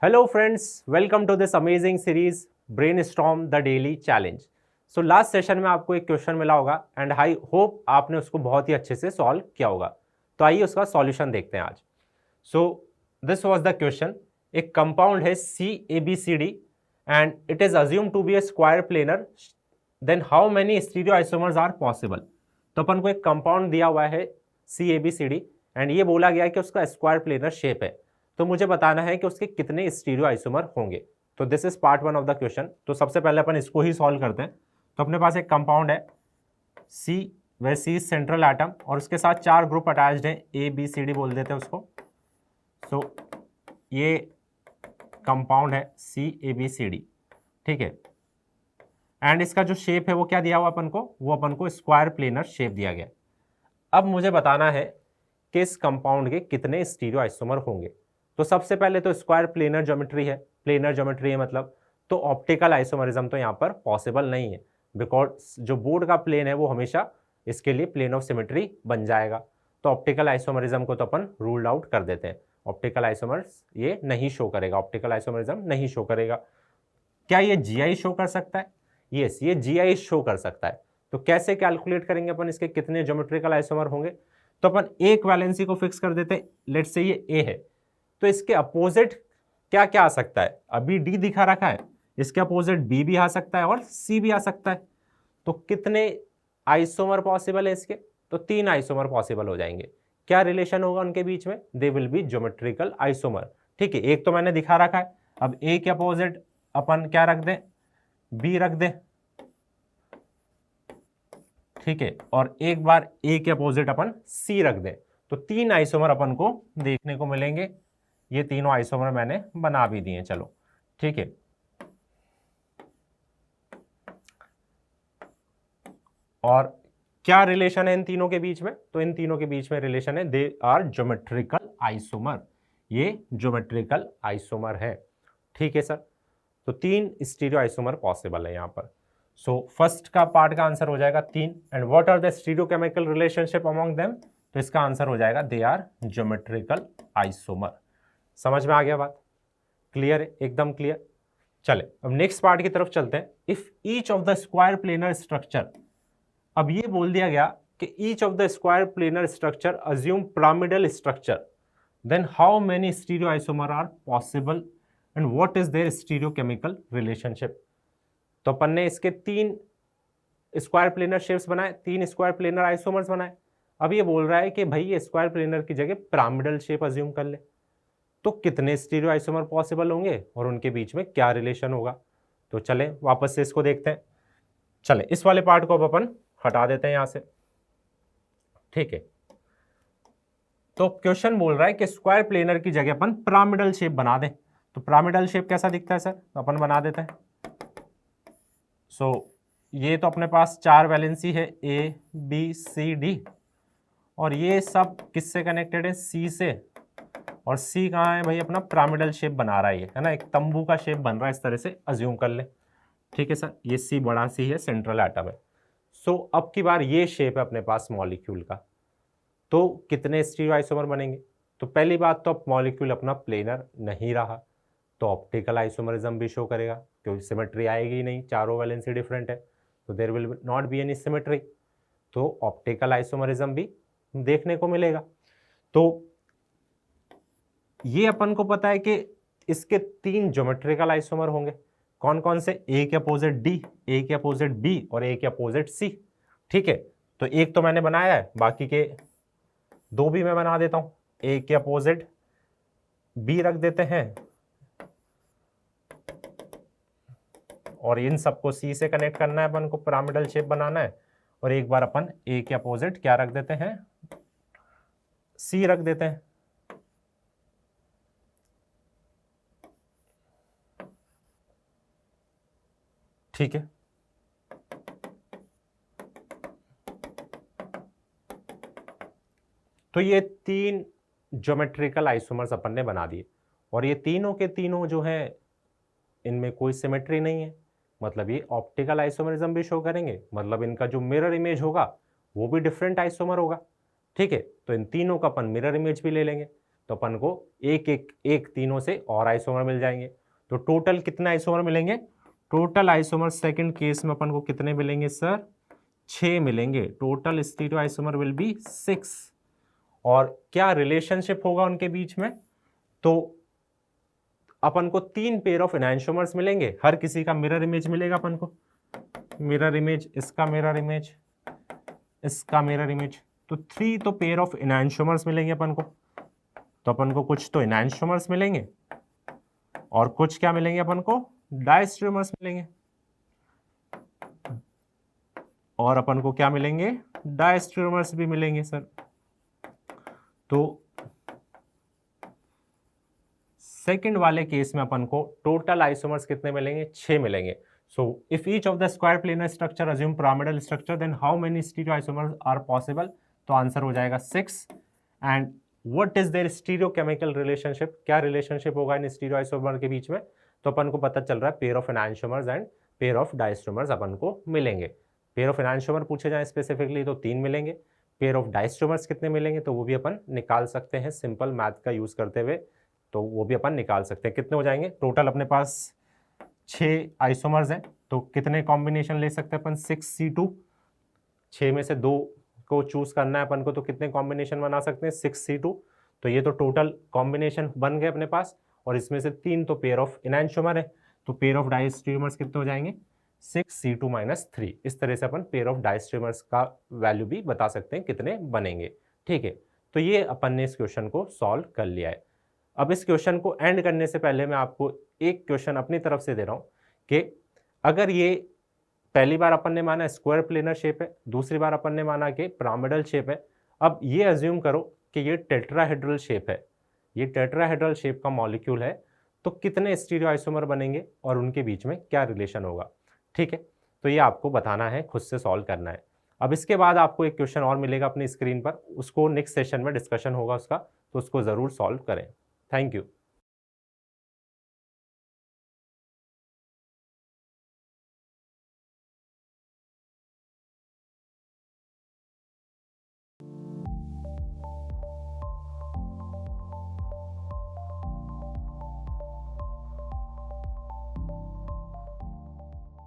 Hello friends, welcome to this amazing series Brainstorm the Daily Challenge. So last session में आपको एक question मिला होगा एंड आई होप आपने उसको बहुत ही अच्छे से सॉल्व किया होगा. तो आइए उसका सॉल्यूशन देखते हैं आज. So this was the question. एक कंपाउंड है CABCD and it is assume to be a square planar. Then how many stereo isomers are possible. तो अपन को एक कंपाउंड दिया हुआ है CABCD एंड ये बोला गया है कि उसका स्क्वायर प्लेनर शेप है. तो मुझे बताना है कि उसके कितने स्टीरियो आइसोमर होंगे. तो this is part one of the question. तो सबसे पहले अपन इसको ही सॉल्व करते हैं. तो अपने पास एक कंपाउंड है C, where C is central atom और उसके साथ चार ग्रुप अटैच्ड हैं, ABCD बोल देते हैं उसको. सो ये कंपाउंड है CABCD, ठीक है. एंड इसका जो शेप है वो क्या दिया हुआ अपन को, वो अपन को स्क्वायर प्लेनर शेप दिया गया. अब मुझे बताना है कि इस कंपाउंड के कितने स्टीरियो आइसोमर होंगे. तो सबसे पहले तो स्क्वायर प्लेनर ज्योमेट्री है. प्लेनर ज्योमेट्री है मतलब तो ऑप्टिकल आइसोमरिज्म तो यहाँ पर पॉसिबल नहीं है, बिकॉज जो बोर्ड का प्लेन है वो हमेशा इसके लिए प्लेन ऑफ सिमेट्री बन जाएगा. तो ऑप्टिकल आइसोमरिज्म को तो अपन रूल्ड आउट कर देते हैं. ऑप्टिकल आइसोमर्स ये नहीं शो करेगा, ऑप्टिकल आइसोमरिज्म नहीं शो करेगा. क्या ये GI शो कर सकता है? यस, ये GI शो कर सकता है. तो कैसे कैलकुलेट करेंगे अपन इसके कितने ज्योमेट्रिकल आइसोमर होंगे. तो अपन एक वैलेंसी को फिक्स कर देते हैं. लेट्स से ये A है, तो इसके अपोजिट क्या क्या आ सकता है. अभी D दिखा रखा है, इसके अपोजिट B भी आ सकता है और C भी आ सकता है. तो कितने आइसोमर पॉसिबल है इसके. तो 3 आइसोमर पॉसिबल हो जाएंगे. क्या रिलेशन होगा उनके बीच में, they will be geometrical isomer. ठीक है, एक तो मैंने दिखा रखा है. अब A के अपोजिट अपन क्या रख दें, B रख दें, ठीक है. और एक बार A के अपोजिट अपन C रख दें. तो 3 आइसोमर अपन को देखने को मिलेंगे. ये तीनों आइसोमर मैंने बना भी दिए, चलो ठीक है. और क्या रिलेशन है इन तीनों के बीच में. तो इन तीनों के बीच में रिलेशन है, दे आर ज्योमेट्रिकल आइसोमर. ये ज्योमेट्रिकल आइसोमर है, ठीक है सर. तो 3 स्टीरियो आइसोमर पॉसिबल है यहाँ पर. सो फर्स्ट का पार्ट का आंसर हो जाएगा 3. And what are the stereochemical relationship among them. तो इसका आंसर हो जाएगा दे आर ज्योमेट्रिकल आइसोमर. समझ में आ गया बात, क्लियर है, एकदम क्लियर. चले अब नेक्स्ट पार्ट की तरफ चलते हैं. If each of the square planar structure. अब ये बोल दिया गया कि each of the square planar structure assume pyramidal structure, then how many stereo isomer are possible and what is their stereochemical relationship. तो अपन ने इसके 3 स्क्वायर प्लेनर शेप्स बनाए, 3 स्क्वायर प्लेनर आइसोमर्स बनाए. अब ये बोल रहा है कि भाई ये स्क्वायर प्लेनर की जगह पिरामिडल शेप अज्यूम कर ले. तो कितने स्टीरियो आइसोमर पॉसिबल होंगे और उनके बीच में क्या रिलेशन होगा. तो चले वापस से इसको देखते हैं. चले इस वाले पार्ट को अब अपन हटा देते हैं यहां से, ठीक है. तो क्वेश्चन बोल रहा है कि स्क्वायर प्लेनर की जगह अपन पिरामिडल शेप बना दें. तो पिरामिडल शेप कैसा दिखता है सर, तो अपन बना देते हैं. सो ये तो अपने पास 4 वैलेंसी है, ABCD, और ये सब किससे कनेक्टेड है, C से. और C कहाँ है भाई, अपना पिरामिडल शेप बना रहा है ना, एक तंबू का शेप बन रहा है, इस तरह से अज्यूम कर ले. ठीक है सर, ये C बड़ा C है, सेंट्रल एटम है. सो अब की बार ये शेप है अपने पास मॉलिक्यूल का. तो कितने स्टीरियो आइसोमर बनेंगे. तो पहली बात तो अब मॉलिक्यूल अपना प्लेनर नहीं रहा, तो ऑप्टिकल आइसोमरिज्म भी शो करेगा, क्योंकि सिमेट्री आएगी ही नहीं, चारों वैलेंसी डिफरेंट है. तो there will not be any symmetry. तो ऑप्टिकल आइसोमरिज्म भी देखने को मिलेगा. तो ये अपन को पता है कि इसके 3 ज्योमेट्रिकल आइसोमर होंगे. कौन कौन से, A के अपोजिट D, A के अपोजिट B और A के अपोजिट C. ठीक है, तो एक तो मैंने बनाया है, बाकी के 2 भी मैं बना देता हूं. A के अपोजिट B रख देते हैं और इन सबको C से कनेक्ट करना है अपन को, पिरामिडल शेप बनाना है. और एक बार अपन A के अपोजिट क्या रख देते हैं, C रख देते हैं. ठीक है, तो ये 3 ज्योमेट्रिकल आइसोमर्स अपन ने बना दिए. और ये तीनों के तीनों जो हैं, इनमें कोई सिमेट्री नहीं है, मतलब ये ऑप्टिकल आइसोमरिज्म भी शो करेंगे, मतलब इनका जो मिरर इमेज होगा वो भी डिफरेंट आइसोमर होगा. ठीक है, तो इन तीनों का अपन मिरर इमेज भी ले लेंगे. तो अपन को एक तीनों से और आइसोमर मिल जाएंगे। तो टोटल कितने आइसोमर मिलेंगे? टोटल आइसोमर सेकंड केस में अपन को कितने मिलेंगे सर? 6 मिलेंगे। Total stereo isomer will be 6। और क्या रिलेशनशिप होगा उनके बीच में? तो अपन को 3 पेयर ऑफ एनांटियोमर्स मिलेंगे, हर किसी का मिरर इमेज मिलेगा अपन को, मिरर इमेज, इसका मिरर इमेज, इसका मिरर इमेज। तो 3 तो पेयर ऑफ एनांटियोमर्स मिलेंगे अपन को। तो अपन को कुछ तो एनांटियोमर्स मिलेंगे और कुछ क्या मिलेंगे अपन को? डायस्टेरियोमर्स मिलेंगे। और अपन को क्या मिलेंगे? डायस्टेरियोमर्स भी मिलेंगे सर। तो सेकंड वाले केस में अपन को टोटल आइसोमर्स कितने मिलेंगे? 6 मिलेंगे। So if each of the square planar structure assume pyramidal structure then how many stereo isomers are possible? तो आंसर हो जाएगा 6। And what is their stereo chemical relationship? क्या रिलेशनशिप होगा इन स्टीरियो आइसोमर के बीच में? तो अपन को पता चल रहा है pair of enantiomers and pair of diastereomers अपन को मिलेंगे। पेयर ऑफ एनांटियोमर पूछे जाए स्पेसिफिकली तो 3 मिलेंगे। पेयर ऑफ डायस्टेरियोमर्स कितने मिलेंगे? तो वो भी अपन निकाल सकते हैं सिंपल मैथ का यूज करते हुए, तो वो भी अपन निकाल सकते हैं। कितने हो जाएंगे? टोटल अपने पास 6 आइसोमर्स हैं, तो कितने कॉम्बिनेशन ले सकते हैं अपन? 6C2। 6 में से 2 को चूज करना है अपन को, तो कितने कॉम्बिनेशन बना सकते हैं? 6C2। तो ये तो टोटल कॉम्बिनेशन बन गए अपने पास, और इसमें से 3 तो पेयर ऑफ एनांटियोमर है, तो पेयर ऑफ डायस्टेरियोमर्स कितने हो जाएंगे? 6C2 - 3। इस तरह से अपन पेयर ऑफ डायस्टेरियोमर्स का वैल्यू भी बता सकते हैं कितने बनेंगे। ठीक है, तो ये अपन ने इस क्वेश्चन को सॉल्व कर लिया है। अब इस क्वेश्चन को एंड करने से पहले मैं आपको एक क्वेश्चन अपनी तरफ से दे रहा हूं कि अगर ये पहली बार अपन ने माना स्क्वायर प्लेनर शेप है, दूसरी बार अपन ने माना कि पिरामिडल शेप है, अब ये अज्यूम करो कि ये टेट्राहेड्रल शेप है, ये टेट्राहेड्रल शेप का मॉलिक्यूल है, तो कितने स्टीरियो आइसोमर बनेंगे और उनके बीच में क्या रिलेशन होगा? ठीक है, तो ये आपको बताना है, खुद से सॉल्व करना है। अब इसके बाद आपको एक क्वेश्चन और मिलेगा अपनी स्क्रीन पर, उसको नेक्स्ट सेशन में डिस्कशन होगा उसका, तो उसको जरूर सॉल्व करें। Thank you.